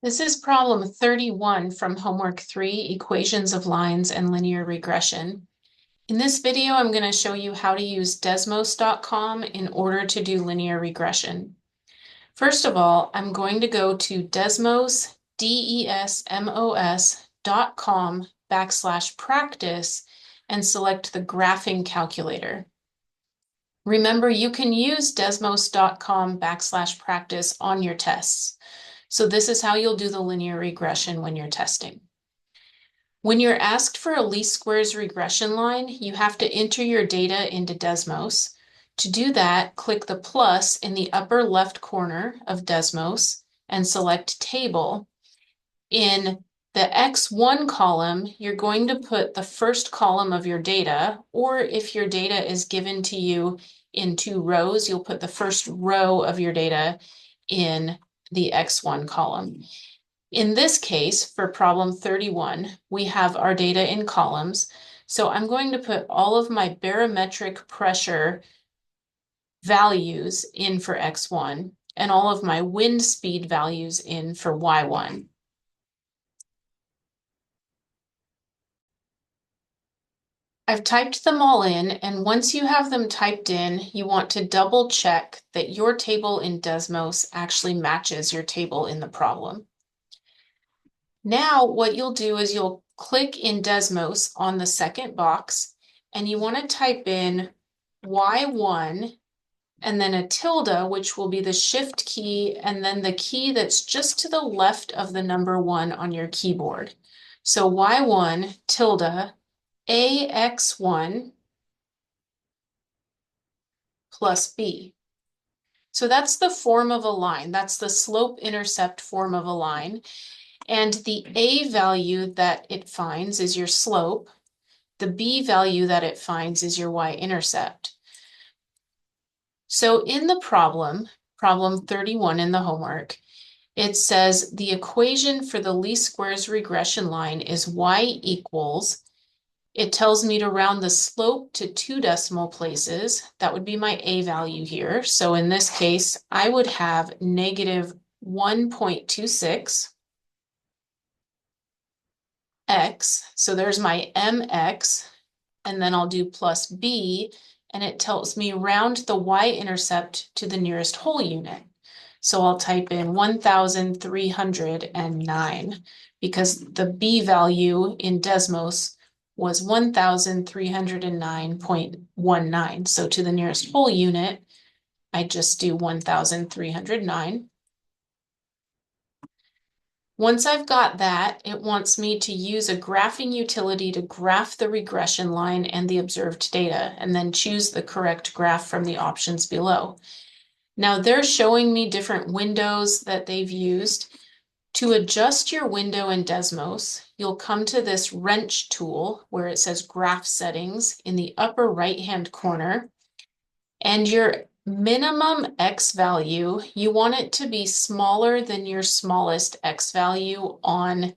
This is problem 31 from homework 3, equations of lines and linear regression. In this video, I'm going to show you how to use Desmos.com in order to do linear regression. First of all, I'm going to go to Desmos, desmos.com/practice and select the graphing calculator. Remember, you can use Desmos.com/practice on your tests. So this is how you'll do the linear regression when you're testing. When you're asked for a least squares regression line, you have to enter your data into Desmos. To do that, click the plus in the upper left corner of Desmos and select Table. In the X1 column, you're going to put the first column of your data, or if your data is given to you in 2 rows, you'll put the first row of your data in the X1 column. In this case, for problem 31, we have our data in columns. So I'm going to put all of my barometric pressure values in for X1 and all of my wind speed values in for Y1. I've typed them all in, and once you have them typed in, you want to double check that your table in Desmos actually matches your table in the problem. Now, what you'll do is you'll click in Desmos on the second box, and you want to type in Y1 and then a tilde, which will be the shift key, and then the key that's just to the left of the number 1 on your keyboard. So Y1 tilde AX1 plus B. So that's the form of a line. That's the slope-intercept form of a line. And the A value that it finds is your slope. The B value that it finds is your y-intercept. So in the problem 31 in the homework, it says the equation for the least squares regression line is y equals. It tells me to round the slope to 2 decimal places. That would be my A value here. So in this case, I would have negative 1.26 x. So there's my mx, and then I'll do plus b, and it tells me round the y-intercept to the nearest whole unit. So I'll type in 1,309 because the b value in Desmos was 1,309.19. So to the nearest whole unit, I just do 1,309. Once I've got that, it wants me to use a graphing utility to graph the regression line and the observed data, and then choose the correct graph from the options below. Now they're showing me different windows that they've used. To adjust your window in Desmos, you'll come to this wrench tool where it says Graph Settings in the upper right-hand corner, and your minimum x value, you want it to be smaller than your smallest x value on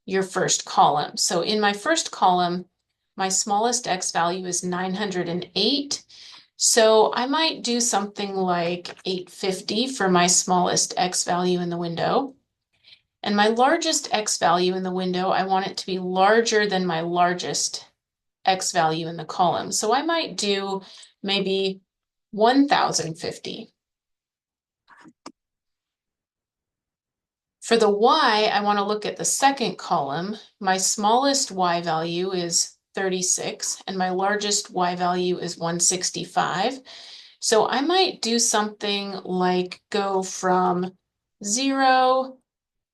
your first column. So in my first column, my smallest x value is 908. So I might do something like 850 for my smallest x value in the window. And my largest x value in the window, I want it to be larger than my largest x value in the column. So I might do maybe 1,050. For the y, I want to look at the second column. My smallest y value is 36, and my largest y value is 165. So I might do something like go from 0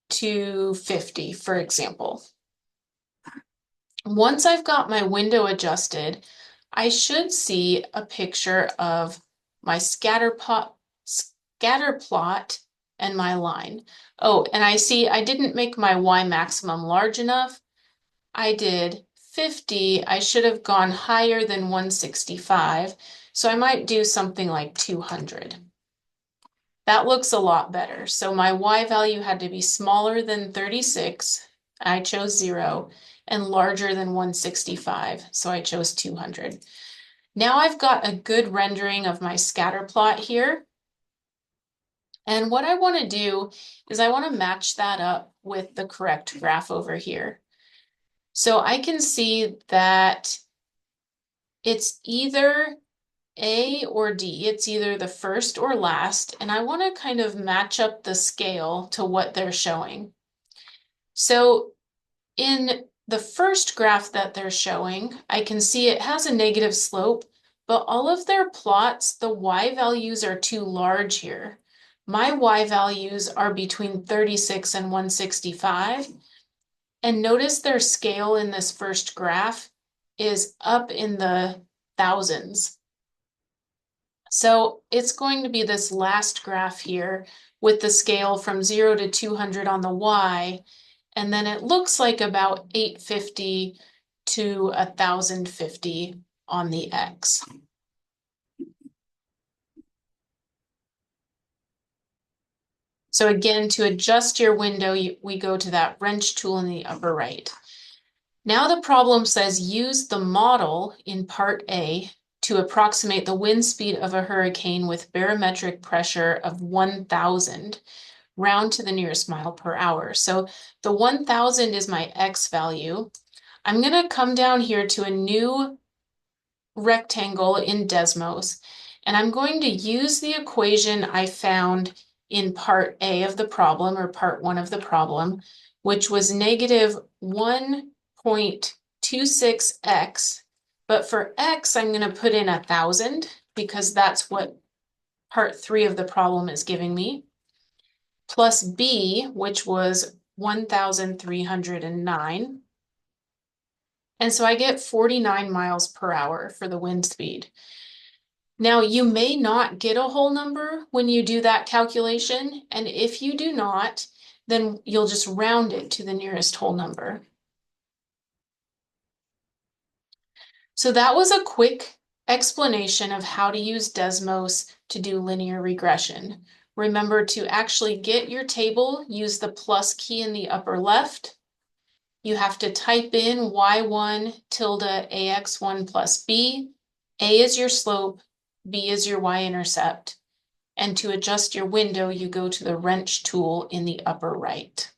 to 50, for example. Once I've got my window adjusted, I should see a picture of my scatter plot and my line. Oh, and I see I didn't make my y maximum large enough. I did 50. I should have gone higher than 165. So I might do something like 200. That looks a lot better. So my y value had to be smaller than 36. I chose 0, and larger than 165. So I chose 200. Now I've got a good rendering of my scatter plot here. And what I want to do is I want to match that up with the correct graph over here. So I can see that it's either A or D. It's either the first or last, and I want to kind of match up the scale to what they're showing. So in the first graph that they're showing, I can see it has a negative slope, but all of their plots, the y values are too large here. My y values are between 36 and 165. And notice their scale in this first graph is up in the thousands. So it's going to be this last graph here with the scale from 0 to 200 on the y, and then it looks like about 850 to 1050 on the x. So again, to adjust your window, we go to that wrench tool in the upper right. Now the problem says use the model in part A to approximate the wind speed of a hurricane with barometric pressure of 1,000, round to the nearest mile per hour. So the 1,000 is my x value. I'm going to come down here to a new rectangle in Desmos, and I'm going to use the equation I found in part A of the problem, or part 1 of the problem, which was negative 1.26x. But for x, I'm going to put in 1,000 because that's what part 3 of the problem is giving me, plus b, which was 1,309. And so I get 49 miles per hour for the wind speed. Now, you may not get a whole number when you do that calculation, and if you do not, then you'll just round it to the nearest whole number. So that was a quick explanation of how to use Desmos to do linear regression. Remember to actually get your table, use the plus key in the upper left. You have to type in y1 tilde ax1 plus b. A is your slope, b is your y-intercept. And to adjust your window, you go to the wrench tool in the upper right.